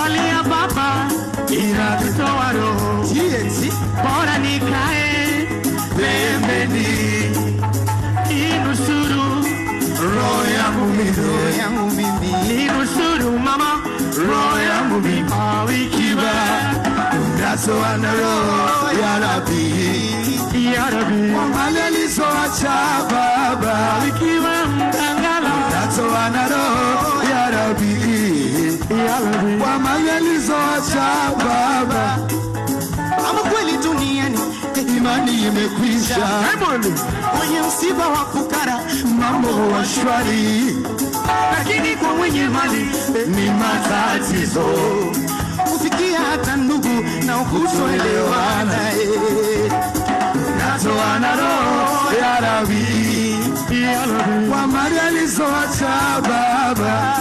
alia baba inatoa roho. Bora nikae pembeni inusuru roho yangu mimi. Inusuru mama roho yangu mimi. Awikiba nasoana roho ya Rabbi wamalelizo acha baba. Awikiba mtangala nasoana roho ya Rabbi wamalelizo acha baba. Ama kweli duniani imani imekwisha, kwenye msiba wa fukara mambo wa shwari, lakini kwa mwenye mali ni matatizo, kufikia hata ndugu na kutoelewana. Natoana roho ya Rabbi kwa mali alizoacha baba.